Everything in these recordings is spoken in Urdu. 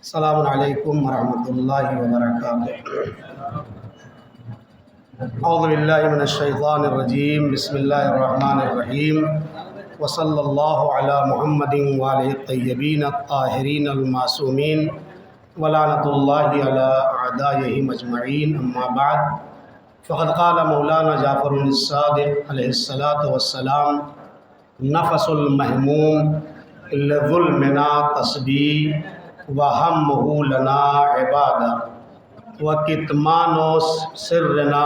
السلام علیکم ورحمۃ اللہ وبرکاتہ۔ اعوذ باللہ من الشیطان الرجیم، بسم اللہ الرحمن الرحیم، وصلی اللہ علی محمد وآلہ الطیبین الطاہرین المعصومین ولعنۃ اللہ علی اعدائہم اجمعین، اما بعد فقد قال مولانا جعفر الصادق علیہ الصلاۃ والسلام: نفس المحموم لظلمنا تسبیح وہمہ لنا عبادہ وکتمان سرنا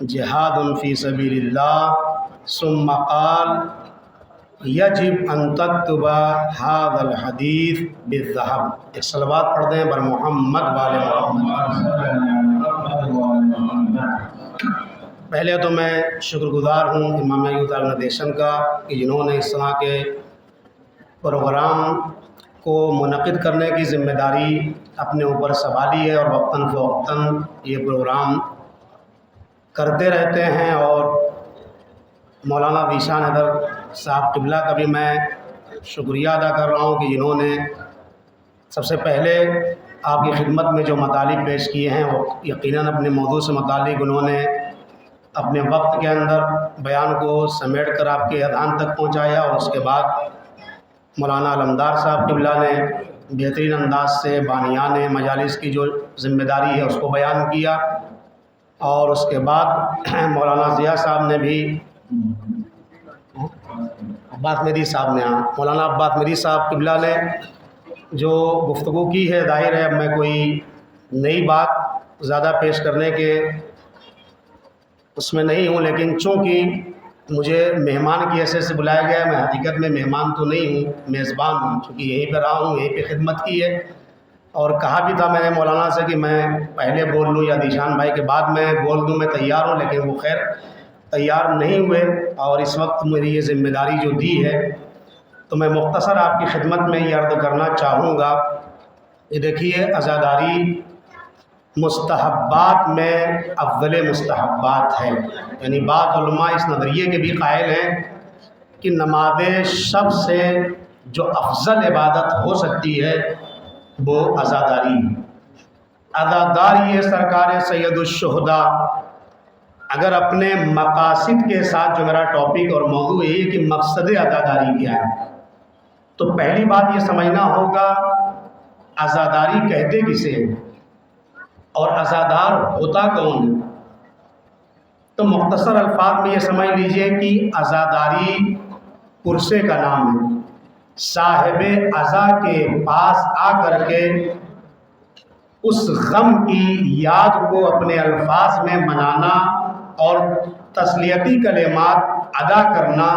جہاد فی سبیل اللہ، ثم قال یجب ان تکتب ھذا الحدیث بالذہب۔ ایک صلوات پڑھ دیں بر محمد وآل محمد۔ پہلے تو میں شکر گزار ہوں امام یوتھ آرگنائزیشن کا کہ جنہوں نے اس طرح کے پروگرام کو منعقد کرنے کی ذمہ داری اپنے اوپر سنبھالی ہے، اور وقتاً فوقتاً یہ پروگرام کرتے رہتے ہیں۔ اور مولانا ذیشان حیدر صاحب قبلہ کا بھی میں شکریہ ادا کر رہا ہوں کہ جنہوں نے سب سے پہلے آپ کی خدمت میں جو مطالب پیش کیے ہیں وہ یقیناً اپنے موضوع سے متعلق انہوں نے اپنے وقت کے اندر بیان کو سمیٹ کر آپ کے اذہان تک پہنچایا، اور اس کے بعد مولانا علمدار صاحب قبلہ نے بہترین انداز سے بانیان مجالس کی جو ذمہ داری ہے اس کو بیان کیا، اور اس کے بعد مولانا ضیاء صاحب نے بھی مولانا عباس میری صاحب قبلہ نے جو گفتگو کی ہے، ظاہر ہے اب میں کوئی نئی بات زیادہ پیش کرنے کے اس میں نہیں ہوں، لیکن چونکہ مجھے مہمان کی حیثیت سے بلایا گیا ہے، میں حقیقت میں مہمان تو نہیں ہوں، میزبان ہوں، چونکہ یہیں پہ رہا ہوں، یہیں پہ خدمت کی ہے، اور کہا بھی تھا میں نے مولانا سے کہ میں پہلے بول لوں یا ذیشان بھائی کے بعد میں بول دوں، میں تیار ہوں، لیکن وہ خیر تیار نہیں ہوئے، اور اس وقت میری یہ ذمہ داری جو دی ہے تو میں مختصر آپ کی خدمت میں یہ عرض کرنا چاہوں گا۔ یہ دیکھیے، عزاداری مستحبات میں افضل مستحبات ہے، یعنی بعض علماء اس نظریے کے بھی قائل ہیں کہ نماز شب سے جو افضل عبادت ہو سکتی ہے وہ عزاداری ہے۔ عزاداری ہے سرکار سید الشہداء۔ اگر اپنے مقاصد کے ساتھ، جو میرا ٹاپک اور موضوع یہ ہے کہ مقصد عزاداری کیا ہے، تو پہلی بات یہ سمجھنا ہوگا عزاداری کہتے کسے ہیں اور عزادار ہوتا کون ہے۔ تو مختصر الفاظ میں یہ سمجھ لیجئے کہ عزاداری پرسے کا نام ہے، صاحب عزا کے پاس آ کر کے اس غم کی یاد کو اپنے الفاظ میں منانا اور تسلیتی کلمات ادا کرنا،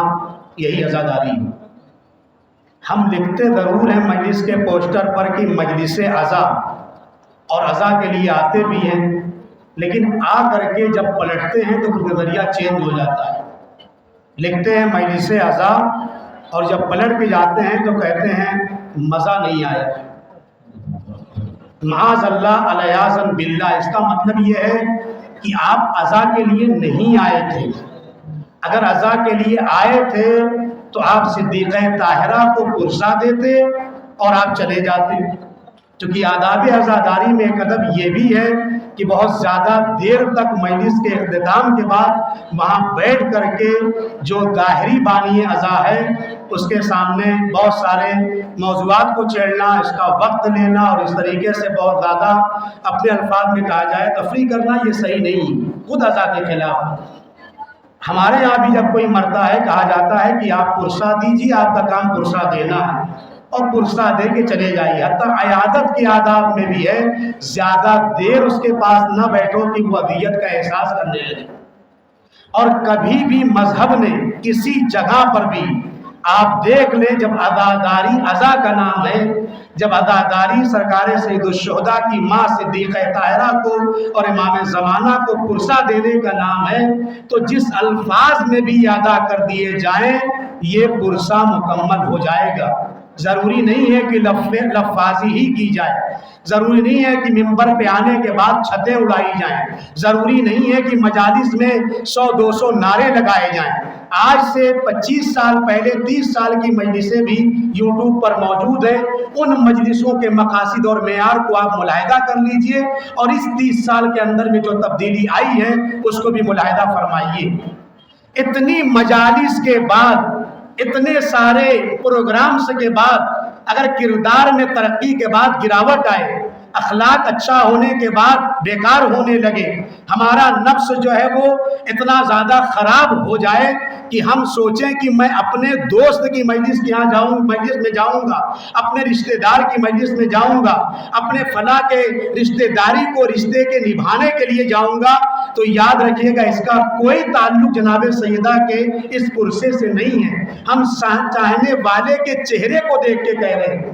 یہی عزاداری ہے۔ ہم لکھتے ضرور ہیں مجلس کے پوسٹر پر کہ مجلس عزا، اور عزا کے لیے آتے بھی ہیں، لیکن آ کر کے جب پلٹتے ہیں تو نظریہ چینج ہو جاتا ہے۔ لکھتے ہیں مجلس عزا، اور جب پلٹ کے جاتے ہیں تو کہتے ہیں مزہ نہیں آیا۔ معاذ اللہ علیاذن باللہ، اس کا مطلب یہ ہے کہ آپ عزا کے لیے نہیں آئے تھے۔ اگر عزا کے لیے آئے تھے تو آپ صدیقہ طاہرہ کو پرسا دیتے اور آپ چلے جاتے، چونکہ آداب عزاداری میں ایک ادب یہ بھی ہے کہ بہت زیادہ دیر تک مجلس کے اختتام کے بعد وہاں بیٹھ کر کے جو ظاہری بانی عزا ہے اس کے سامنے بہت سارے موضوعات کو چھیڑنا، اس کا وقت لینا، اور اس طریقے سے بہت زیادہ اپنے الفاظ میں کہا جائے تفریح کرنا، یہ صحیح نہیں، خود عزا کے خلاف۔ ہمارے یہاں بھی جب کوئی مرتا ہے کہا جاتا ہے کہ آپ پرسا دیجیے، آپ کا کام پرسا دینا ہے، اور پرسا دے کے چلے جائیے۔ حتیٰ عیادت کے آداب میں بھی ہے زیادہ دیر اس کے پاس نہ بیٹھو کہ وہ اذیت کا احساس کرنے لگے۔ اور کبھی بھی مذہب نے کسی جگہ پر بھی آپ دیکھ لیں، جب عزاداری عزا کا نام ہے، جب عزاداری سرکار سید الشہداء کی ماں صدیقہ طاہرہ کو اور امام زمانہ کو پرسا دینے کا نام ہے، تو جس الفاظ میں بھی ادا کر دیے جائیں یہ پرسا مکمل ہو جائے گا۔ ضروری نہیں ہے کہ لفاظی ہی کی جائے، ضروری نہیں ہے کہ ممبر پہ آنے کے بعد چھتیں اڑائی جائیں، ضروری نہیں ہے کہ مجالس میں 100-200 نعرے لگائے جائیں۔ آج سے 25 سال پہلے 30 سال کی مجلسیں بھی یوٹیوب پر موجود ہیں. ان مجلسوں کے مقاصد اور معیار کو آپ ملاحظہ کر لیجئے اور اس 30 سال کے اندر میں جو تبدیلی آئی ہے اس کو بھی ملاحظہ فرمائیے. اتنی مجالس کے بعد، اتنے سارے پروگرامز کے بعد اگر کردار میں ترقی کے بعد گراوٹ آئے، اخلاق اچھا ہونے کے بعد بیکار ہونے لگے، ہمارا نفس جو ہے وہ اتنا زیادہ خراب ہو جائے کہ ہم سوچیں کہ میں اپنے دوست کی مجلس میں جاؤں گا، اپنے رشتہ دار کی مجلس میں جاؤں گا، اپنے فلاں کے رشتہ داری کو رشتے کے نبھانے کے لیے جاؤں گا، تو یاد رکھیے گا اس کا کوئی تعلق جناب سیدہ کے اس پرسے سے نہیں ہے. ہم چاہنے والے کے چہرے کو دیکھ کے کہہ رہے ہیں.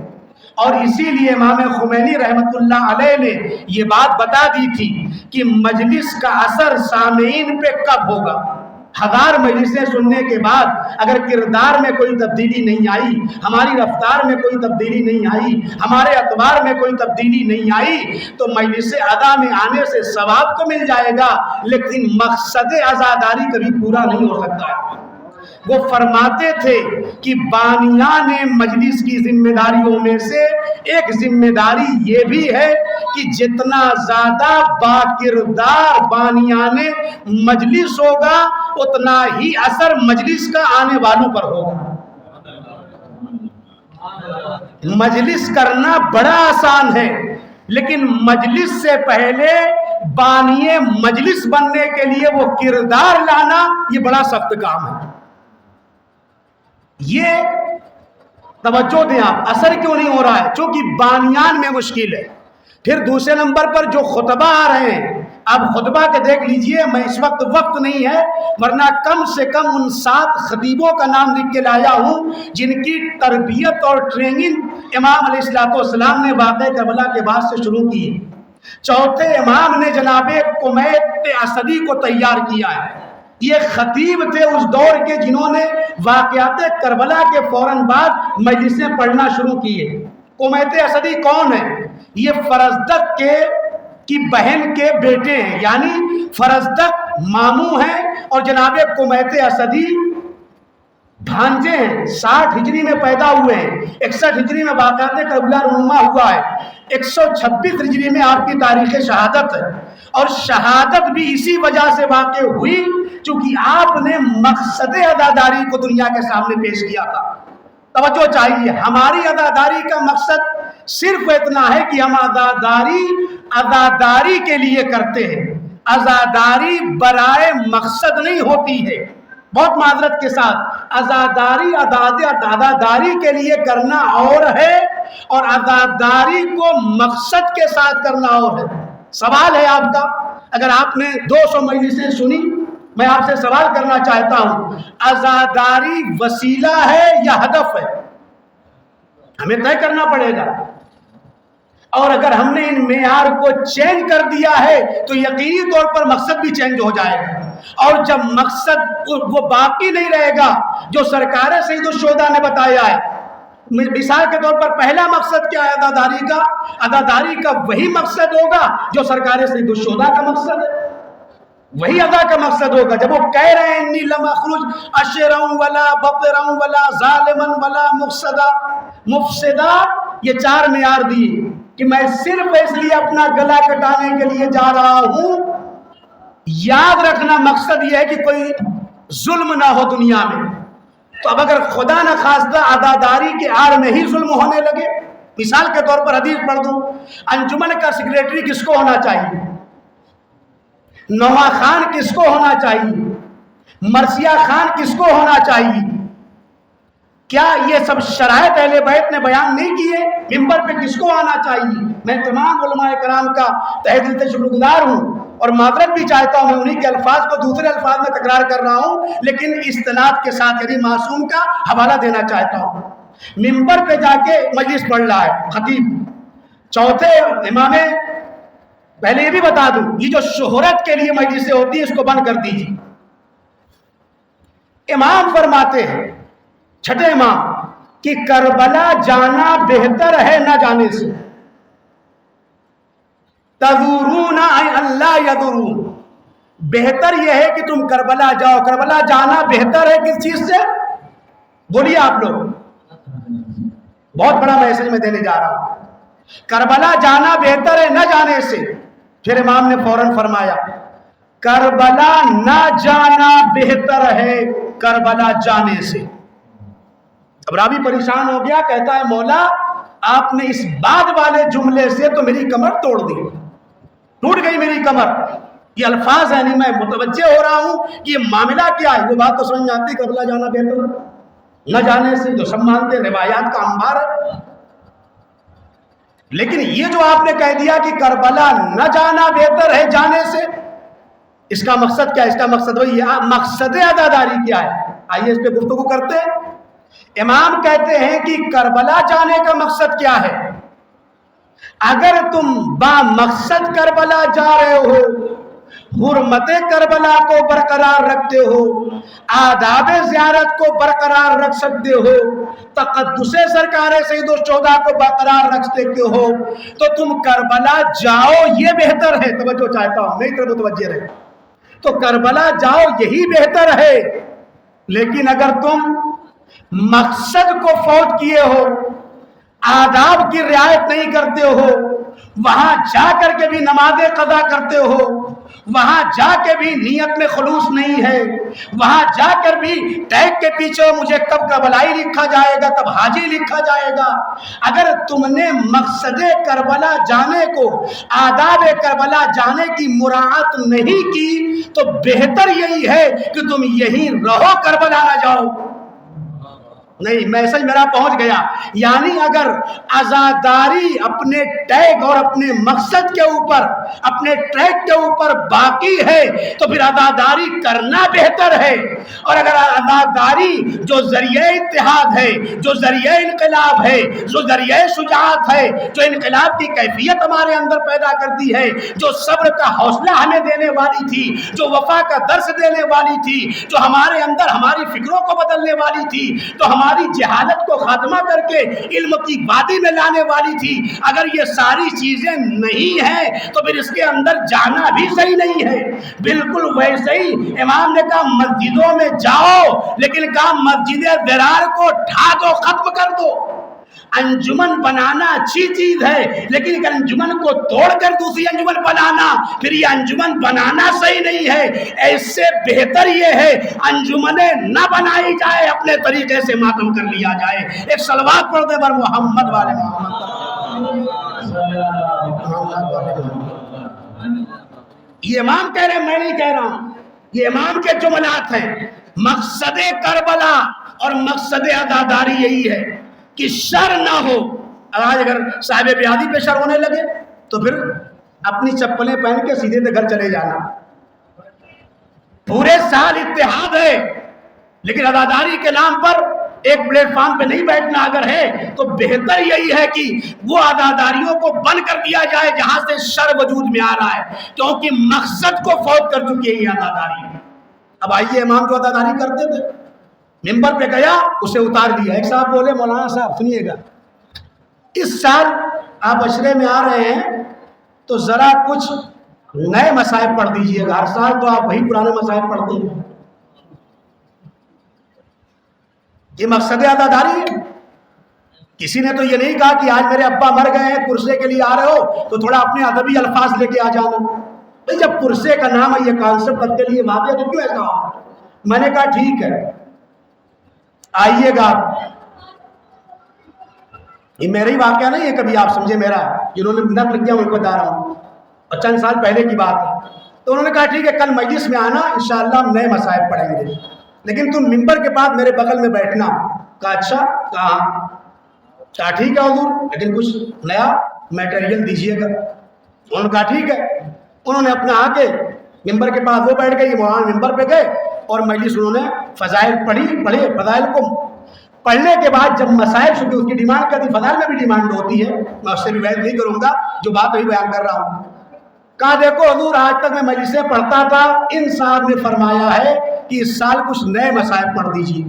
اور اسی لیے امام خمینی رحمت اللہ علیہ نے یہ بات بتا دی تھی کہ مجلس کا اثر سامعین پہ کب ہوگا. 1000 مجلسیں سننے کے بعد اگر کردار میں کوئی تبدیلی نہیں آئی، ہماری رفتار میں کوئی تبدیلی نہیں آئی، ہمارے اعتبار میں کوئی تبدیلی نہیں آئی، تو مجلس ادا میں آنے سے ثواب تو مل جائے گا لیکن مقصد عزاداری کبھی پورا نہیں ہو سکتا ہے. وہ فرماتے تھے کہ بانیان مجلس کی ذمہ داریوں میں سے ایک ذمہ داری یہ بھی ہے کہ جتنا زیادہ باکردار بانیان مجلس ہوگا اتنا ہی اثر مجلس کا آنے والوں پر ہوگا. مجلس کرنا بڑا آسان ہے لیکن مجلس سے پہلے بانی مجلس بننے کے لیے وہ کردار لانا یہ بڑا سخت کام ہے. یہ توجہ دیں آپ، اثر کیوں نہیں ہو رہا ہے؟ چونکہ بانیان میں مشکل ہے. پھر دوسرے نمبر پر جو خطبہ آ رہے ہیں، اب خطبہ کے دیکھ لیجئے، میں اس وقت نہیں ہے ورنہ کم سے کم ان 7 خطیبوں کا نام لکھ کے لایا ہوں جن کی تربیت اور ٹریننگ امام علیہ السلام نے واقعہ کربلا کے بعد سے شروع کی ہے. چوتھے امام نے جناب کمیت اسدی کو تیار کیا ہے. یہ خطیب تھے اس دور کے جنہوں نے واقعات کربلا کے فوراً بعد مجلسیں پڑھنا شروع کیے. کمیت اسدی کون ہے؟ یہ فرزدق کی بہن کے بیٹے ہیں، یعنی فرزدق ماموں ہیں اور جناب کمیت اسدی بھانجے ہیں. 60 ہجری میں پیدا ہوئے ہیں، 61 ہجری میں واقعات کربلا رونما ہوا ہے، 126 ہجری میں آپ کی تاریخ شہادت ہے. اور شہادت بھی اسی وجہ سے واقع ہوئی چونکہ آپ نے مقصد عزاداری کو دنیا کے سامنے پیش کیا تھا. توجہ چاہیے، ہماری عزاداری کا مقصد صرف اتنا ہے کہ ہم عزاداری کے لیے کرتے ہیں. عزاداری برائے مقصد نہیں ہوتی ہے. بہت معذرت کے ساتھ، عزاداری کے لیے کرنا اور ہے اور عزاداری کو مقصد کے ساتھ کرنا اور ہے. سوال ہے آپ کا، اگر آپ نے 200 مجلسیں سنی، میں آپ سے سوال کرنا چاہتا ہوں، عزاداری وسیلہ ہے یا ہدف ہے؟ ہمیں طے کرنا پڑے گا. اور اگر ہم نے ان معیار کو چینج کر دیا ہے تو یقینی طور پر مقصد بھی چینج ہو جائے گا. اور جب مقصد وہ باقی نہیں رہے گا جو سرکار سید الشہداء نے بتایا ہے. مثال کے طور پر پہلا مقصد کیا ہے عزاداری کا؟ عزاداری کا وہی مقصد ہوگا جو سرکار سید الشہداء کا مقصد ہے، وہی ادا کا مقصد ہوگا. جب وہ کہہ رہے ہیں انی لم اخرج اشرا ولا بطرا ولا ظالما ولا مفسدا، یہ 4 معیار دیے کہ میں صرف اس لیے اپنا گلا کٹانے کے لیے جا رہا ہوں. یاد رکھنا مقصد یہ ہے کہ کوئی ظلم نہ ہو دنیا میں. تو اب اگر خدا نہ خواستہ عزاداری کے آڑ میں ہی ظلم ہونے لگے، مثال کے طور پر حدیث پڑھ دوں، انجمن کا سیکریٹری کس کو ہونا چاہیے؟ نواں خان کس کو ہونا چاہیے؟ مرثیہ خان کس کو ہونا چاہیے؟ کیا یہ سب شرائط اہل بیت نے بیان نہیں کیے؟ ممبر پہ کس کو آنا چاہیے؟ میں تمام علماء کرام کا تہ دل سے شکر گزار ہوں اور معذرت بھی چاہتا ہوں، میں انہی کے الفاظ کو دوسرے الفاظ میں تکرار کر رہا ہوں لیکن استناد کے ساتھ یعنی معصوم کا حوالہ دینا چاہتا ہوں. ممبر پہ جا کے مجلس پڑھ رہا ہے خطیب. چوتھے امام، پہلے یہ بھی بتا دوں، یہ جو شہرت کے لیے مجلسیں ہوتی ہیں اس کو بند کر دیجیے. امام فرماتے ہیں، چھٹے امام، کہ کربلا جانا بہتر ہے نہ جانے سے. تذورون ای اللہ یذرون، بہتر یہ ہے کہ تم کربلا جاؤ. کربلا جانا بہتر ہے کس چیز سے؟ بولیے آپ لوگ. بہت بڑا میسج میں دینے جا رہا ہوں. کربلا جانا بہتر ہے نہ جانے سے. پھر امام نے فوراً فرمایا کربلا نہ جانا بہتر ہے کربلا جانے سے. اب راوی پریشان ہو گیا, کہتا ہے مولا آپ نے اس بعد والے جملے سے تو میری کمر توڑ دی, ٹوٹ گئی میری کمر. یہ الفاظ ہے نہیں, میں متوجہ ہو رہا ہوں کہ یہ معاملہ کیا ہے. وہ بات تو سمجھ میں آتی, کربلا جانا بہتر نہ جانے سے, جو سب مانتے روایات کا انبار ہے. لیکن یہ جو آپ نے کہہ دیا کہ کربلا نہ جانا بہتر ہے جانے سے, اس کا مقصد کیا ہے؟ اس کا مقصد وہی ہے, مقصد عزاداری کیا ہے؟ آئیے اس پہ گفتگو کرتے ہیں. امام کہتے ہیں کہ کربلا جانے کا مقصد کیا ہے؟ اگر تم با مقصد کربلا جا رہے ہو, حرمت کربلا کو برقرار رکھتے ہو, آداب زیارت کو برقرار رکھ سکتے ہو, تقدس سرکار سید الشہداء کو برقرار رکھ سکتے ہو, تو تم کربلا جاؤ, یہ بہتر ہے. توجہ چاہتا ہوں, میری طرف متوجہ رہے. تو کربلا جاؤ یہی بہتر ہے. لیکن اگر تم مقصد کو فوت کیے ہو, آداب کی رعایت نہیں کرتے ہو, وہاں جا کر کے بھی نمازیں قضا کرتے ہو, وہاں جا کے بھی نیت میں خلوص نہیں ہے, وہاں جا کر بھی ٹیگ کے پیچھے مجھے کب کربلائی لکھا جائے گا, کب حاجی لکھا جائے گا. اگر تم نے مقصد کربلا جانے کو, آداب کربلا جانے کی مراعات نہیں کی, تو بہتر یہی ہے کہ تم یہیں رہو, کربلا نہ جاؤ. نہیں, میسج میرا پہنچ گیا. یعنی اگر عزاداری اپنے ٹیگ اور اپنے مقصد کے اوپر, اپنے ٹریک کے اوپر باقی ہے, تو پھر عزاداری کرنا بہتر ہے. اور اگر عزاداری جو ذریعہ اتحاد ہے, جو ذریعہ انقلاب ہے, جو ذریعہ شجاعت ہے, جو انقلاب کی کیفیت ہمارے اندر پیدا کرتی ہے, جو صبر کا حوصلہ ہمیں دینے والی تھی, جو وفا کا درس دینے والی تھی, جو ہمارے اندر ہماری فکروں کو بدلنے والی تھی, تو ہماری جہالت کو خاتمہ کر کے علم کی وادی میں لانے والی تھی, اگر یہ ساری چیزیں نہیں ہیں تو پھر اس کے اندر جانا بھی صحیح نہیں ہے. بالکل ویسے ہی امام نے کہا مسجدوں میں جاؤ, لیکن کہا مسجد ضرار کو ڈھا دو, ختم کر دو. انجمن بنانا اچھی چیز ہے, لیکن انجمن کو توڑ کر دوسری انجمن بنانا, پھر یہ انجمن بنانا صحیح نہیں ہے. ایسے بہتر یہ ہے انجمنیں نہ بنائی جائے, اپنے طریقے سے ماتم کر لیا جائے. ایک صلوات پڑھ دے بر محمد والے محمد. یہ امام کہہ رہے ہیں, میں نہیں کہہ رہا ہوں, یہ امام کے جملات ہیں. مقصد کربلا اور مقصد عزاداری یہی ہے کہ شر نہ ہو. آج اگر صاحب بیادی پہ شر ہونے لگے تو پھر اپنی چپلیں پہن کے سیدھے سے گھر چلے جانا. پورے سال اتحاد ہے, لیکن عزاداری کے نام پر ایک پلیٹ فارم پہ نہیں بیٹھنا اگر ہے, تو بہتر یہی ہے کہ وہ عزاداریوں کو بند کر دیا جائے جہاں سے شر وجود میں آ رہا ہے, کیونکہ مقصد کو فوت کر چکی ہے یہ عزاداری. اب آئیے, امام جو عزاداری کرتے تھے, ممبر پہ گیا, اسے اتار دیا. ایک صاحب بولے مولانا صاحب سنیے گا, اس سال آپ عشرے میں آ رہے ہیں تو ذرا کچھ نئے مصائب پڑھ دیجئے گا. ہر سال تو آپ وہی پرانے مصائب پڑھتے ہیں. یہ مقصد عزاداری ہے. کسی نے تو یہ نہیں کہا کہ آج میرے ابا مر گئے ہیں, پرسے کے لیے آ رہے ہو تو تھوڑا اپنے ادبی الفاظ لے کے آ جانا. بھائی جب پرسے کا نام ہے, یہ کانسیپٹ آپ کے لیے واقع ہے, تو کیوں ایسا ہو؟ میں نے کہا ٹھیک ہے, آئیے گا. یہ میرا ہی واقعہ نہیں ہے, کبھی آپ سمجھے میرا, جنہوں نے نقل کیا ان کو بتا رہا ہوں, اور چند سال پہلے کی بات ہے. تو انہوں نے کہا ٹھیک ہے, کل مجلس میں آنا, انشاءاللہ ہم نئے مصائب پڑھیں گے, لیکن تم ممبر کے بعد میرے بغل میں بیٹھنا. کہا اچھا, کہا ٹھیک ہے حضور, لیکن کچھ نیا میٹیریل دیجیے گا. انہوں نے کہا ٹھیک ہے. انہوں نے اپنا آ کے ممبر کے پاس وہ بیٹھ گئے, یہ مولانا ممبر پہ گئے, اور مجلس انہوں نے فضائل پڑھے. فضائل کو پڑھنے کے بعد جب مسائل شروع, اس کی ڈیمانڈ کرتی, فضائل میں بھی ڈیمانڈ ہوتی ہے, میں اس سے بھی بحث نہیں کروں گا, جو بات وہی بیان کر رہا ہوں. کہا دیکھو حضور, آج تک میں مجلسیں پڑھتا تھا, ان صاحب نے فرمایا ہے کہ اس سال کچھ نئے مصائب پڑھ دیجیے,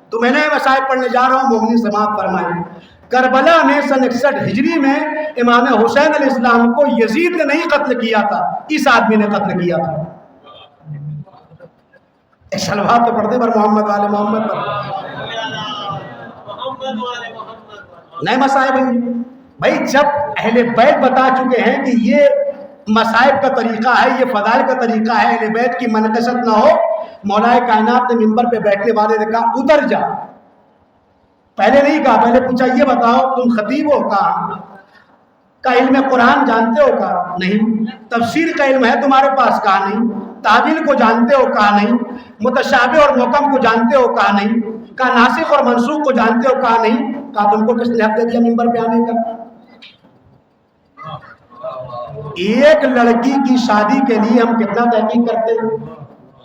تو میں نئے مصائب پڑھنے جا رہا ہوں. مومنین سماعت فرمائیں. کربلا میں سن 61 ہجری میں امام حسین علیہ السلام کو یزید نے نہیں قتل کیا تھا, اس آدمی نے قتل کیا تھا. ایک صلوات تو پڑھتے پر محمد والے محمد پر. نئے مصائب بھائی جب اہل بیت بتا چکے ہیں کہ یہ مصائب کا طریقہ ہے، یہ فضائل کا طریقہ ہے، اہل بیت کی منقصت نہ ہو. مولا کائنات نے منبر پہ بیٹھنے والے نے کہا ادھر جا. پہلے نہیں کہا، پہلے پوچھا یہ بتاؤ تم خطیب ہو کا علم قرآن جانتے ہو کا نہیں، تفسیر کا علم ہے تمہارے پاس کا نہیں، تعویل کو جانتے ہو کا نہیں، متشابہ اور محکم کو جانتے ہو کا نہیں، کا ناسخ اور منسوخ کو جانتے ہو کا نہیں. کہا تم کو کس نے حق دے دیا منبر پہ آنے کا؟ ایک لڑکی کی شادی کے لیے ہم کتنا تحقیق کرتے ہیں.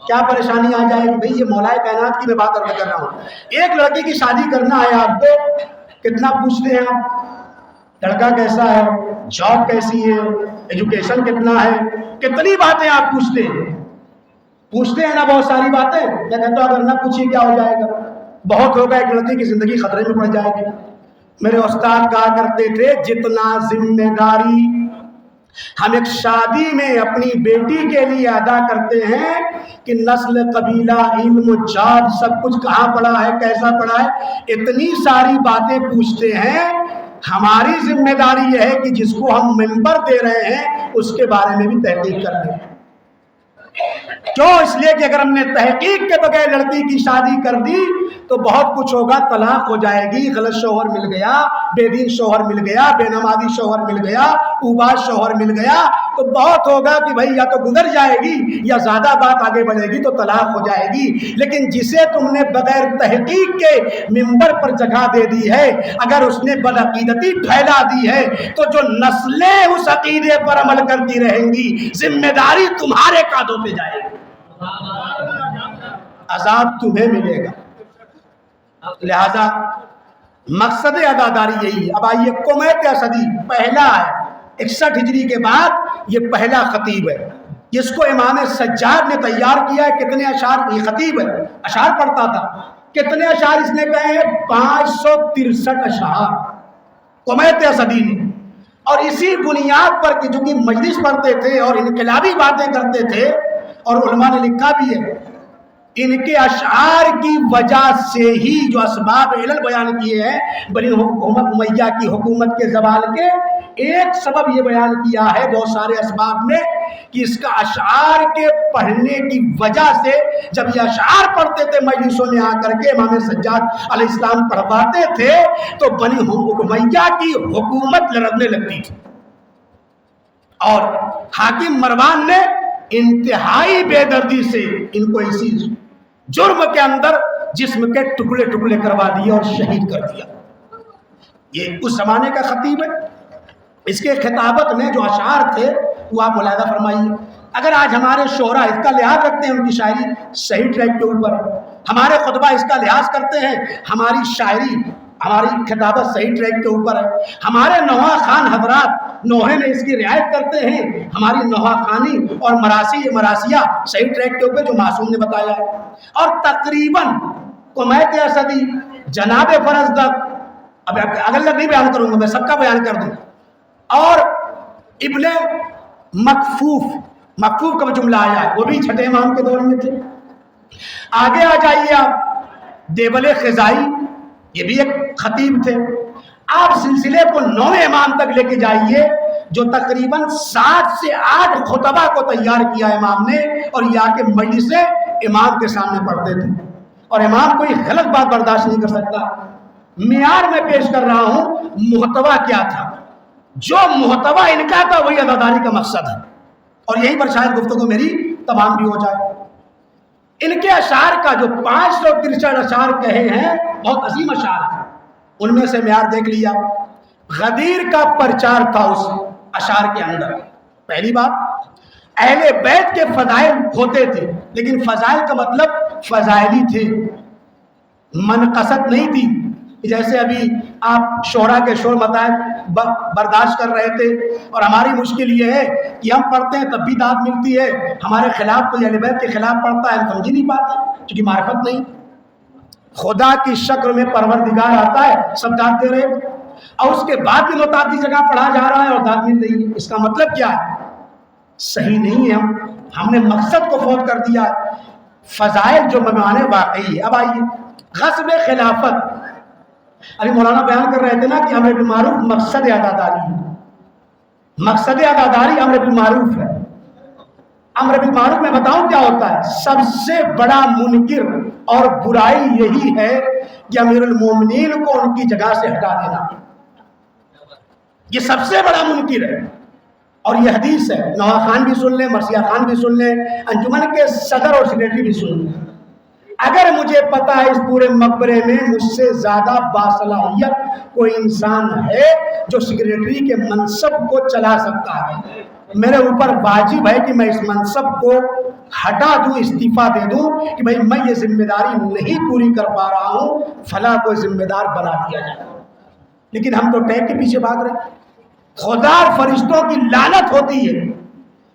کیا پریشانی آ جائے گی بھئی، یہ مولا کائنات کی میں بات کر رہا ہوں. ایک لڑکی کی شادی کرنا ہے آپ کو، کتنا پوچھتے ہیں آپ، لڑکا کیسا ہے، جاب کیسی ہے، ایجوکیشن کتنا ہے، کتنی باتیں آپ پوچھتے ہیں نا، بہت ساری باتیں. میں کہتا ہوں اگر نہ پوچھیے کیا ہو جائے گا، بہت ہوگا ایک لڑکی کی زندگی خطرے میں پڑ جائے گی. میرے استاد کہا کرتے تھے جتنا ذمہ داری ہم ایک شادی میں اپنی بیٹی کے لیے ادا کرتے ہیں کہ نسل، قبیلہ، علم، جات سب کچھ کہاں پڑا ہے، کیسا پڑا ہے، اتنی ساری باتیں پوچھتے ہیں. ہماری ذمہ داری یہ ہے کہ جس کو ہم منبر دے رہے ہیں اس کے بارے میں بھی تحقیق کر لیں. کیوں؟ اس لیے کہ اگر ہم نے تحقیق کے بغیر لڑکی کی شادی کر دی تو بہت کچھ ہوگا. طلاق ہو جائے گی، غلط شوہر مل گیا، بے دین شوہر مل گیا، بے نمازی شوہر مل گیا، اوباش شوہر مل گیا، تو بہت ہوگا کہ بھائی یا تو گزر جائے گی یا زیادہ بات آگے بڑھے گی تو طلاق ہو جائے گی. لیکن جسے تم نے بغیر تحقیق کے منبر پر جگہ دے دی ہے، اگر اس نے بدعقیدتی پھیلا دی ہے تو جو نسلیں اس عقیدے پر عمل کرتی رہیں گی ذمہ داری تمہارے کاندھوں پہ جائے گی، عذاب تمہیں ملے گا. لہذا مقصد عزاداری یہی ہے. اب آئیے کمیت اسدی پہلا ہے 61 ہجری کے بعد، یہ پہلا خطیب ہے جس کو امام سجاد نے تیار کیا ہے. کتنے اشعار، یہ خطیب ہے، اشعار پڑھتا تھا. کتنے اشعار اس نے کہے ہیں؟ 563 اشعار کمیت اسدی نے. اور اسی بنیاد پر کہ جو کہ مجلس پڑھتے تھے اور انقلابی باتیں کرتے تھے، اور علماء نے لکھا بھی ہے ان کے اشعار کی وجہ سے ہی جو اسباب علل بیان کیے ہیں بنی حکومت امیہ کی حکومت کے زوال کے، ایک سبب یہ بیان کیا ہے بہت سارے اسباب میں کہ اس کا اشعار کے پڑھنے کی وجہ سے، جب یہ اشعار پڑھتے تھے مجلسوں میں آ کر کے امام سجاد علیہ السلام پڑھواتے تھے تو بنی امیہ کی حکومت لڑنے لگتی تھی. اور حاکم مروان نے انتہائی بے دردی سے ان کو اسی جرم کے اندر جسم کے ٹکڑے ٹکڑے کروا دیا اور شہید کر دیا. یہ اس زمانے کا خطیب ہے. اس کے خطابت میں جو اشعار تھے وہ آپ ملاحظہ فرمائیے. اگر آج ہمارے شعراء اس کا لحاظ رکھتے ہیں، ان کی شاعری صحیح ٹریک کے اوپر، ہمارے خطبہ اس کا لحاظ کرتے ہیں، ہماری شاعری، ہماری خطابت صحیح ٹریک کے اوپر ہے، ہمارے نوحہ خان حضرات نوحے میں اس کی رعایت کرتے ہیں، ہماری نوحہ خانی اور مراسیہ صحیح ٹریک کے اوپر جو معصوم نے بتایا ہے. اور تقریباً کمیت اسدی، جناب فرزدق، اب اگر نہیں بیان کروں گا میں سب کا بیان کر دوں، اور ابن مکفوف کا جملہ آیا ہے، وہ بھی چھٹے امام کے دور میں تھے. آگے آ جائیے آپ، دیبل خزائی، یہ بھی ایک خطیب تھے. آپ سلسلے کو 9ویں امام تک لے کے جائیے جو تقریباً 7 سے 8 خطبہ کو تیار کیا امام نے، اور یہ آ کے مجلس سے امام کے سامنے پڑھتے تھے. اور امام کوئی غلط بات برداشت نہیں کر سکتا. معیار میں پیش کر رہا ہوں محتوا کیا تھا. جو محتوا ان کا تھا وہی عزاداری کا مقصد ہے، اور یہیں پر شاید گفتگو میری تمام بھی ہو جائے. ان کے اشعار کا جو 563 اشعار کہے ہیں بہت عظیم اشعار ہیں. ان میں سے معیار دیکھ لیا، غدیر کا پرچار تھا اس اشعار کے اندر. پہلی بات، اہل بیت کے فضائل ہوتے تھے، لیکن فضائل کا مطلب فضائلی تھے، منقصت نہیں تھی. جیسے ابھی آپ شعراء کے شور مطالب برداشت کر رہے تھے، اور ہماری مشکل یہ ہے کہ ہم پڑھتے ہیں تب بھی داد ملتی ہے، ہمارے خلاف کوئی اہل بیت کے خلاف پڑھتا ہے ہم سمجھ نہیں پاتے کیونکہ معرفت نہیں. خدا کی شکل میں پروردگار آتا ہے، سب داد دے رہے ہیں، اور اس کے بعد بھی متعدد جگہ پڑھا جا رہا ہے اور داد مل رہی ہے. اس کا مطلب کیا ہے؟ صحیح نہیں ہے. ہم نے مقصد کو فوت کر دیا. فضائل جو معنی واقعی ہے. اب آئیے غصب خلافت. ابھی مولانا بیان کر رہے تھے نا کہ امر بالمعروف مقصد عزاداری ہے. مقصد عزاداری امر بالمعروف ہے. امر بالمعروف میں بتاؤں کیا ہوتا ہے؟ سب سے بڑا منکر اور برائی یہی ہے کہ امیر المومنین کو ان کی جگہ سے ہٹا دینا. یہ سب سے بڑا منکر ہے. اور یہ حدیث ہے، نوح خان بھی سن لیں، مرثیہ خان بھی سن لیں، انجمن کے صدر اور سیکریٹری بھی سن لیں. اگر مجھے پتا ہے اس پورے مقبرے میں مجھ سے زیادہ باصلاحیت کوئی انسان ہے جو سیکریٹری کے منصب کو چلا سکتا ہے، میرے اوپر واجب ہے کہ میں اس منصب کو ہٹا دوں، استعفیٰ دے دوں کہ بھائی میں یہ ذمہ داری نہیں پوری کر پا رہا ہوں، فلاں کو ذمہ دار بنا دیا جائے. لیکن ہم تو ٹیگ کے پیچھے بھاگ رہے ہیں. خدا اور فرشتوں کی لعنت ہوتی ہے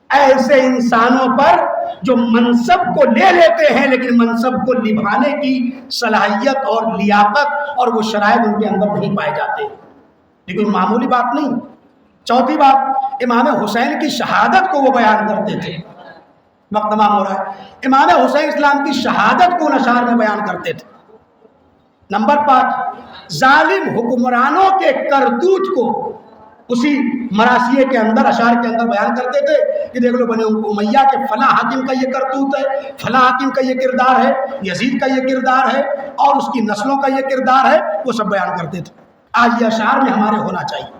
ایسے انسانوں پر جو منصب کو لے لیتے ہیں لیکن منصب کو نبھانے کی صلاحیت اور لیاقت اور وہ شرائط ان کے اندر نہیں پائے جاتے. یہ کوئی معمولی بات نہیں. چوتھی بات، امام حسین کی شہادت کو وہ بیان کرتے تھے. وقت تمام ہو رہا ہے. امام حسین اسلام کی شہادت کو اشعار میں بیان کرتے تھے. نمبر 5، ظالم حکمرانوں کے کرتوت کو اسی مراسیے کے اندر، اشعار کے اندر بیان کرتے تھے کہ دیکھ لو بنی امیہ کے فلاں حاکم کا یہ کرتوت ہے، فلاں حاکم کا یہ کردار ہے، یزید کا یہ کردار ہے اور اس کی نسلوں کا یہ کردار ہے. وہ سب بیان کرتے تھے. آج یہ اشعار میں ہمارے ہونا چاہیے.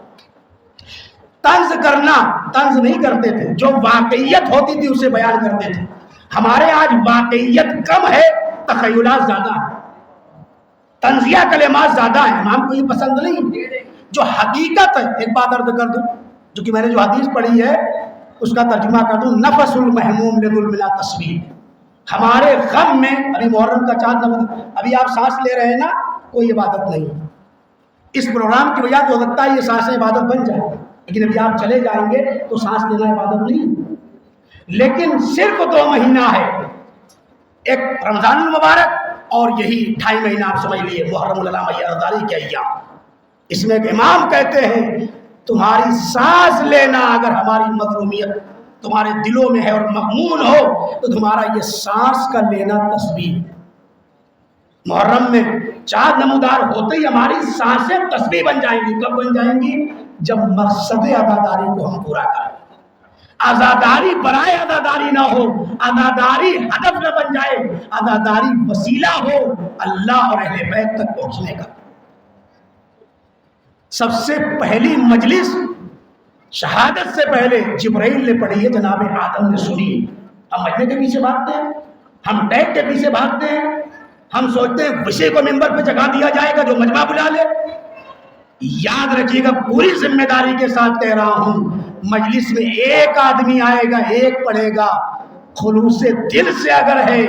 طنز کرنا، طنز نہیں کرتے تھے، جو واقعیت ہوتی تھی اسے بیان کرتے تھے. ہمارے آج واقعیت کم ہے، تخیلات زیادہ ہیں، طنزیہ کلمات زیادہ ہیں. ہم کو یہ پسند نہیں. جو حقیقت ہے، ایک بات عرض کر دوں، جو کہ میں نے جو حدیث پڑھی ہے اس کا ترجمہ کر دوں، نفس المحموم لظلم لا تصویر. ہمارے غم میں، ابھی محرم کا چاند، ابھی آپ سانس لے رہے ہیں نا، کوئی عبادت نہیں. اس پروگرام کی وجہ تو ہو سکتا ہے یہ سانسیں عبادت بن جائے، لیکن ابھی آپ چلے جائیں گے تو سانس لینا عبادت نہیں. لیکن صرف 2 مہینہ ہے، ایک رمضان المبارک اور یہی 2.5 مہینہ آپ سمجھ لیے محرم العلام عزاداری کے ایام. اس میں ایک امام کہتے ہیں تمہاری سانس لینا اگر ہماری مظلومیت تمہارے دلوں میں ہے اور مغموم ہو تو تمہارا یہ سانس کا لینا تسبیح. محرم میں چاند نمودار ہوتے ہی ہماری سانسیں تسبیح بن جائیں گی. کب بن جائیں گی؟ جب مقصد عزاداری کو ہم پورا کریں. عزاداری برائے عزاداری نہ ہو، عزاداری ہدف نہ بن جائے، عزاداری وسیلہ ہو اللہ اور اہل بیت تک پہنچنے کا. سب سے پہلی مجلس شہادت سے پہلے جبرائیل نے پڑھی ہے، جناب آدم نے سنی. ہم مجمع کے پیچھے بھاگتے ہیں، ہم ٹیگ کے پیچھے بھاگتے ہیں، ہم سوچتے ہیں وشے کو ممبر پہ جگہ دیا جائے گا جو مجمع بلا لے. یاد رکھیے گا، پوری ذمہ داری کے ساتھ کہہ رہا ہوں، مجلس میں ایک آدمی آئے گا، ایک پڑھے گا، خلوص دل سے اگر ہے،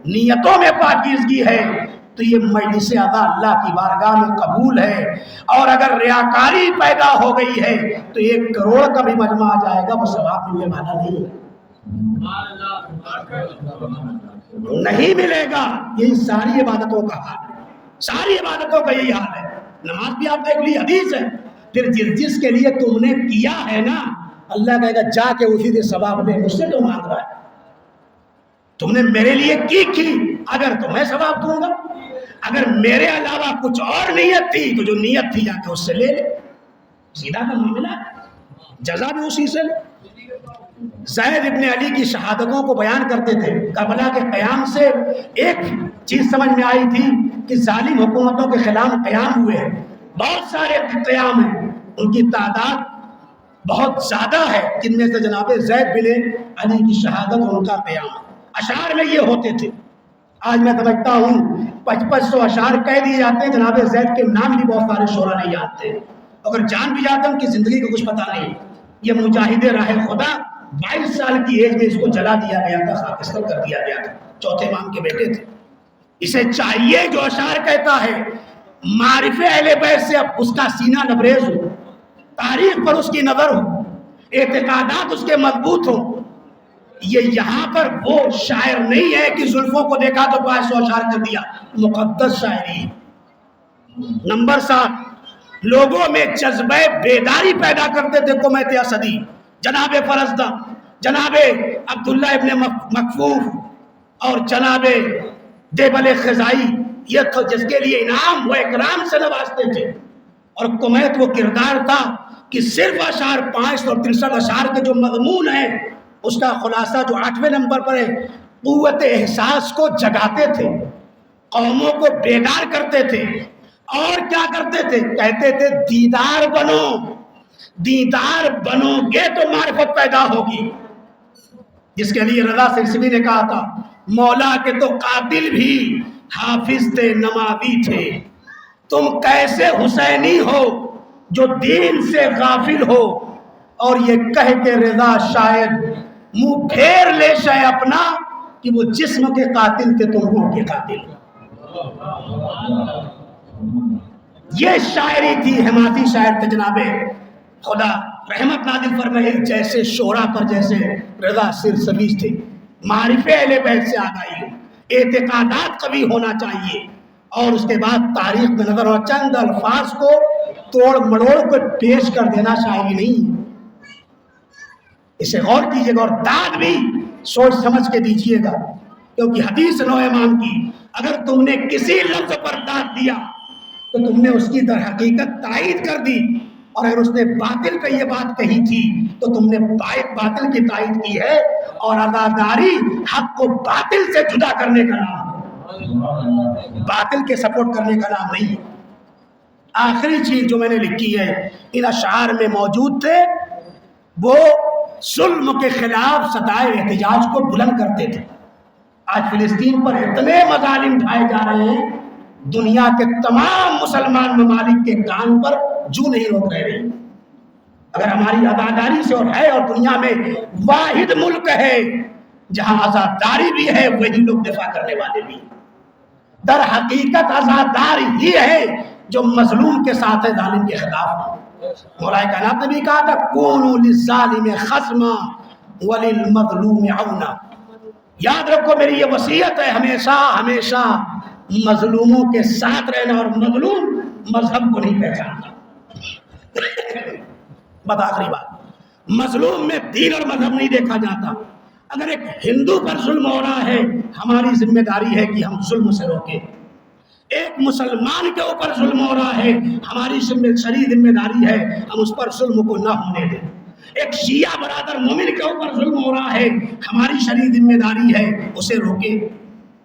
نیتوں میں پاکیزگی ہے تو یہ مجلس ادا اللہ کی بارگاہ میں قبول ہے. اور اگر ریاکاری پیدا ہو گئی ہے تو 1 کروڑ کا بھی مجمع آ جائے گا، وہ ثواب ملنے والا نہیں ملے گا. یہی ساری عبادتوں کا حال ہے، ساری عبادتوں کا یہی حال ہے. نماز بھی آپ دیکھ لی، حدیث ہے. پھر جس کے لیے تم نے کیا ہے نا، اللہ کہے گا جا کے اسی دن ثواب لے، مجھ سے تو مانگ رہا ہے. تم نے میرے لیے کی اگر تو میں ثواب دوں گا، اگر میرے علاوہ کچھ اور نیت تھی تو جو نیت تھی جا کے اس سے لے لے. سیدھا کا معاملہ ہے، جزا بھی اسی سے لے. زید ابن علی کی شہادتوں کو بیان کرتے تھے. کربلا کے قیام سے ایک چیز سمجھ میں آئی تھی کہ ظالم حکومتوں کے خلاف قیام ہوئے ہیں. بہت سارے قیام ہیں، ان کی تعداد بہت زیادہ ہے، جن میں سے جناب زید بن علی کی شہادت اور ان کا قیام. اشعار میں یہ ہوتے تھے. آج میں سمجھتا ہوں 5500 اشعار کہہ دیے جاتے ہیں. جناب زید کے نام بھی بہت سارے شعراء نہیں جانتے، اگر جان بھی جاتے ہیں ان کی زندگی کو کچھ پتہ نہیں. یہ مجاہد راہ خدا 22 سال کی ایج میں اس کو جلا دیا گیا تھا، خاکستر کر دیا گیا تھا. 4تھے امام کے بیٹے تھے. اسے چاہیے جو اشعار کہتا ہے معرف اہل بیت سے اب اس کا سینہ لبریز ہو، تاریخ پر اس کی نظر ہو، اعتقادات اس کے مضبوط ہوں. یہ یہاں پر وہ شاعر نہیں ہے کہ زلفوں کو دیکھا تو 500 اشعار کر دیا. مقدس شاعری. نمبر 7، لوگوں میں جذبہ بیداری پیدا کرتے تھے قومت اسدی. جناب فرزدہ، جناب عبداللہ ابن مکفوف اور جناب دیبل خزائی یہ تو جس کے لیے انعام و اکرام سے نوازتے تھے. اور کمیت وہ کردار تھا کہ صرف اشعار 563 اشعار کے جو مضمون ہیں اس کا خلاصہ جو 8ویں نمبر پر ہے، قوت احساس کو جگاتے تھے، قوموں کو بیدار کرتے تھے. اور کیا کرتے تھے؟ کہتے تھے دیدار بنو، دیدار بنو گے تو معرفت پیدا ہوگی. جس کے لیے رضا سرسوی نے کہا تھا مولا کے تو قاتل بھی حافظ تھے، نمازی تھے، تم کیسے حسینی ہو جو دین سے غافل ہو. اور یہ کہہ کے رضا شاید منہ پھیر لے شے اپنا کہ وہ جسم کے قاتل تھے تم روح کے قاتل. یہ شاعری تھی، حماسی شاعر تھے جناب خدا رحمت نازل فرمائے. جیسے شعرا پر جیسے رضا سرسوی تھے، معرفت اہل بیت سے آگاہی ہو، اعتقادات قوی ہونا چاہیے. اور اس کے بعد تاریخ میں نظر اور چند الفاظ کو توڑ مڑوڑ کر پیش کر دینا شاعری نہیں ہے. اسے غور کیجیے گا اور داد بھی سوچ سمجھ کے دیجیے گا، کیونکہ حدیث نو امام کی اگر تم نے کسی لفظ پر داد دیا تو تم نے اس کی در حقیقت تائید کر دی، اور اگر اس نے باطل کا یہ بات کہی تھی تو تم نے باطل کی تائید کی ہے. اور عزاداری حق کو باطل سے جدا کرنے کا نام ہے، باطل کے سپورٹ کرنے کا نام نہیں. آخری چیز جو میں نے لکھی ہے ان اشعار میں موجود تھے، وہ ظلم کے خلاف ستائے احتجاج کو بلند کرتے تھے. آج فلسطین پر اتنے مظالم ڈھائے جا رہے ہیں، دنیا کے تمام مسلمان ممالک کے کان پر جو نہیں روک رہے. اگر ہماری عزاداری سے اور ہے، اور دنیا میں واحد ملک ہے جہاں عزاداری بھی ہے وہی لوگ دفاع کرنے والے بھی. در حقیقت عزادار ہی ہے جو مظلوم کے ساتھ ہے، ظالم کے خلاف. مولا کائنات نے بھی کہا تھا کونوا للظالم خصما وللمظلوم عونا. یاد رکھو میری یہ وصیت ہے، ہمیشہ ہمیشہ مظلوموں کے ساتھ رہنا. اور مظلوم مذہب کو نہیں پہچانتا. بات آخری بات، مظلوم میں دین اور مذہب نہیں دیکھا جاتا. اگر ایک ہندو پر ظلم ہو رہا ہے ہماری ذمہ داری ہے کہ ہم ظلم سے روکیں. ایک مسلمان کے اوپر ظلم ہو رہا ہے ہماری شرعی ذمہ داری ہے ہم اس پر ظلم کو نہ ہونے دیں. ایک شیعہ برادر مومن کے اوپر ظلم ہو رہا ہے ہماری شرعی ذمہ داری ہے اسے روکیں.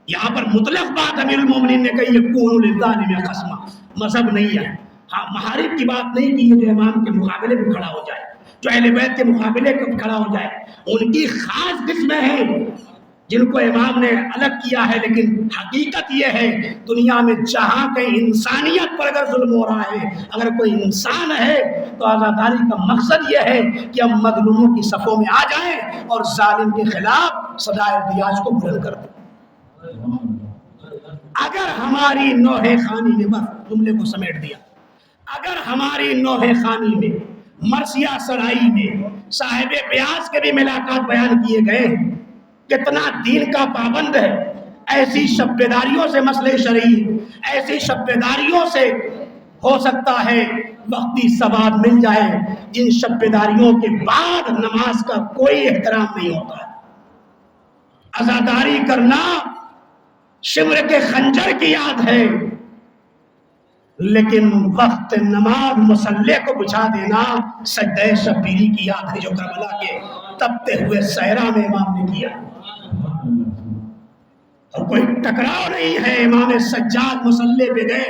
یہاں پر مطلق بات امیر المومنین نے کہی ہے کونوا للظالم خصما، مذہب نہیں ہے. ہاں محارب کی بات نہیں کی جو امام کے مقابلے میں کھڑا ہو جائے، جو اہل بیت کے مقابلے میں کھڑا ہو جائے. ان کی خاص قسمیں ہیں جن کو امام نے الگ کیا ہے، لیکن حقیقت یہ ہے دنیا میں جہاں کہیں انسانیت پر اگر ظلم ہو رہا ہے، اگر کوئی انسان ہے تو عزاداری کا مقصد یہ ہے کہ ہم مظلوموں کی صفوں میں آ جائیں اور ظالم کے خلاف صدائے احتجاج کو بلند کر دیں. اگر ہماری نوح خانی میں، بس جملے کو سمیٹ دیا، اگر ہماری نوح خانی میں، مرثیہ سرائی میں صاحب بیاس کے بھی ملاقات بیان کیے گئے، کتنا دین کا پابند ہے. ایسی شب بیداریوں سے مسئلے شرعی، ایسی شب بیداریوں سے ہو سکتا ہے وقتی ثواب مل جائے جن شب بیداریوں کے بعد نماز کا کوئی احترام نہیں ہوتا. عزاداری کرنا شمر کے خنجر کی یاد ہے، لیکن وقت نماز مصلے کو بچھا دینا سجدہ شبیری کی یاد ہے جو کربلا کے تپتے ہوئے صحرا میں امام نے کیا. اور کوئی ٹکراؤ نہیں ہے. امام سجاد مصلے پہ گئے،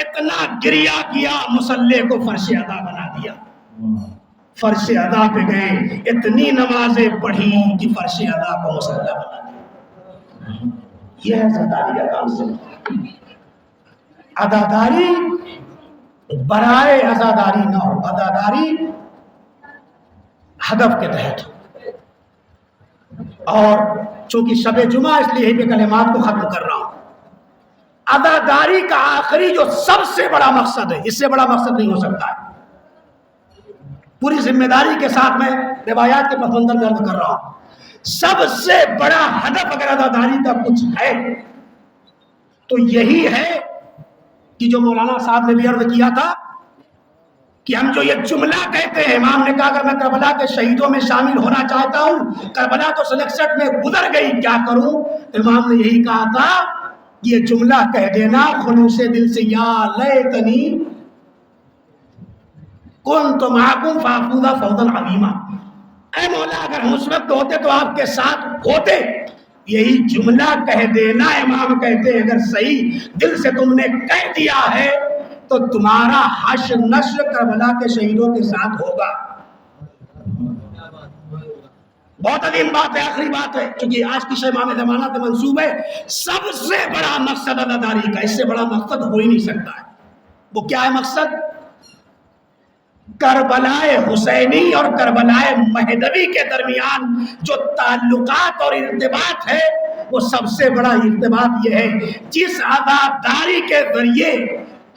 اتنا گریا کیا مصلے کو فرش ادا بنا دیا. فرش ادا پہ گئے، اتنی نمازیں پڑھی کہ فرش ادا کو مصلی بنا دیا. یہ عزاداری کا کام سے عزاداری برائے عزاداری نہ ہو، عزاداری ہدف کے تحت. اور چونکہ شب جمعہ اس لیے میں کلمات کو ختم کر رہا ہوں. عزاداری کا آخری جو سب سے بڑا مقصد ہے، اس سے بڑا مقصد نہیں ہو سکتا ہے. پوری ذمہ داری کے ساتھ میں روایات کے پس منظر میں عرض کر رہا ہوں، سب سے بڑا ہدف اگر عزاداری کا کچھ ہے تو یہی ہے کہ جو مولانا صاحب نے بھی عرض کیا تھا کہ ہم جو یہ جملہ کہتے ہیں، امام نے کہا اگر میں کربلا کے شہیدوں میں شامل ہونا چاہتا ہوں، کربلا تو 67 میں گزر گئی، کیا کروں؟ امام نے یہی کہا تھا کہ یہ جملہ کہہ دینا خلوص دل سے، یا لیتنی کنت معکم فافوز فوزا عظیما، اے مولا اگر ہم اس وقت ہوتے تو آپ کے ساتھ ہوتے۔ یہی جملہ کہہ دینا امام کہتے ہیں اگر صحیح دل سے تم نے کہہ دیا ہے تو تمہارا حشر نشر کربلا کے شہیدوں کے ساتھ ہوگا۔ بہت عظیم بات ہے، آخری بات ہے، کیونکہ آج کی شب امام زمانہ سے منسوب ہے۔ سب سے بڑا مقصد عزاداری کا، اس سے بڑا مقصد ہو ہی نہیں سکتا ہے۔ وہ کیا ہے مقصد؟ کربلائے حسینی اور کربلائے مہدوی کے درمیان جو تعلقات اور ارتباط ہے، وہ سب سے بڑا ارتباط یہ ہے جس عزاداری کے ذریعے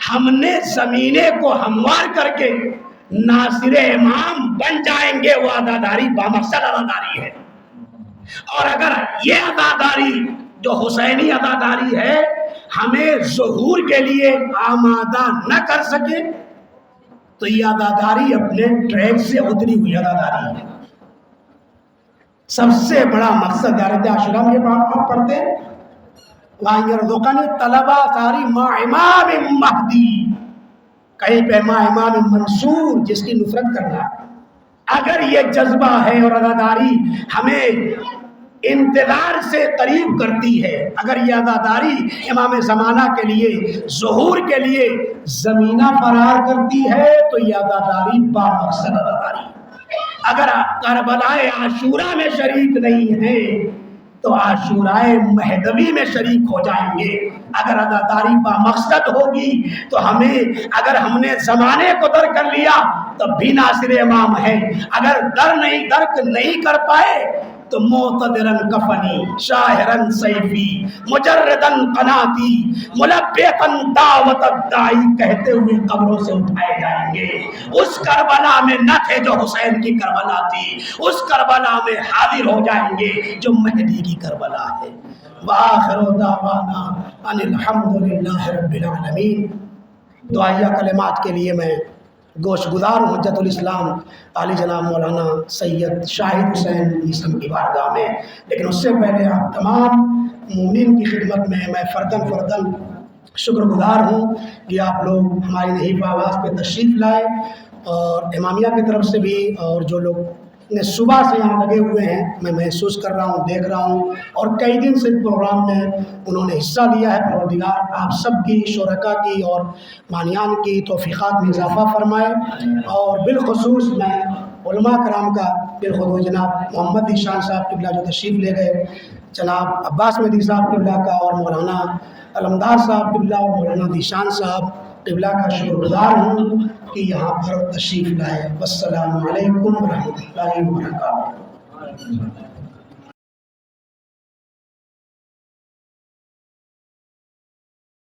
ہم نے زمینے کو ہموار کر کے ناصر امام بن جائیں گے، وہ عزاداری بامقصد عزاداری ہے۔ اور اگر یہ عزاداری جو حسینی عزاداری ہے ہمیں ظہور کے لیے آمادہ نہ کر سکے تو یہ عزاداری اپنے ٹریک سے اتری ہوئی عزاداری ہے۔ سب سے بڑا مقصد زیارت عاشورہ میں یہ آپ پڑھتے ہیں، وَأَن يَرْزُقَنِي طَلَبَ ساری مَا امام مہدی، کہیں پہ ماں امام منصور جس کی نصرت کرنا۔ اگر یہ جذبہ ہے اور عزاداری ہمیں انتظار سے قریب کرتی ہے، اگر یہ عزاداری امام زمانہ کے لیے ظہور کے لیے زمینہ فرار کرتی ہے تو یہ عزاداری بامقصد عزاداری۔ اگر کربلائے عاشورہ میں شریک نہیں ہے تو عاشورائے مہدوی میں شریک ہو جائیں گے۔ اگر عزاداری بامقصد ہوگی تو ہمیں، اگر ہم نے زمانے کو در کر لیا تب بھی ناصر امام ہے، اگر درک نہیں کر پائے تو معتذرن کفنی شاہرن سیفی مجردن قناتی ملبیتن دعوت الداعی کہتے ہوئے قبروں سے اٹھائے جائیں گے۔ اس کربلا میں نہ تھے جو حسین کی کربلا تھی، اس کربلا میں حاضر ہو جائیں گے جو مہدی کی کربلا ہے۔ وآخر دعوانا ان الحمد للہ رب العالمین۔ دعائیہ کلمات کے لیے میں گوش گزار ہوں حجت الاسلام علی جناب مولانا سید شاہد حسین عیسم کی بارگاہ میں، لیکن اس سے پہلے آپ تمام مومنین کی خدمت میں میں فرداً شکر گزار ہوں کہ آپ لوگ ہماری نحیف آواز پہ تشریف لائے، اور امامیہ کی طرف سے بھی، اور جو لوگ صبح سے یہاں لگے ہوئے ہیں میں محسوس کر رہا ہوں، دیکھ رہا ہوں، اور کئی دن سے پروگرام میں انہوں نے حصہ لیا ہے۔ پروردگار آپ سب کی، شرکا کی اور مانیان کی توفیقات میں اضافہ فرمائے، اور بالخصوص میں علماء کرام کا، بالخصوص جناب محمد ذیشان صاحب قبلہ جو تشریف لے گئے، جناب عباس مہدی صاحب قبلہ کا، اور مولانا علمدار صاحب قبلہ اور مولانا ذیشان صاحب قبلہ کا شکر گزار ہوں کہ یہاں پر تشریف لائے۔ والسلام علیکم ورحمۃ اللہ وبرکاتہ۔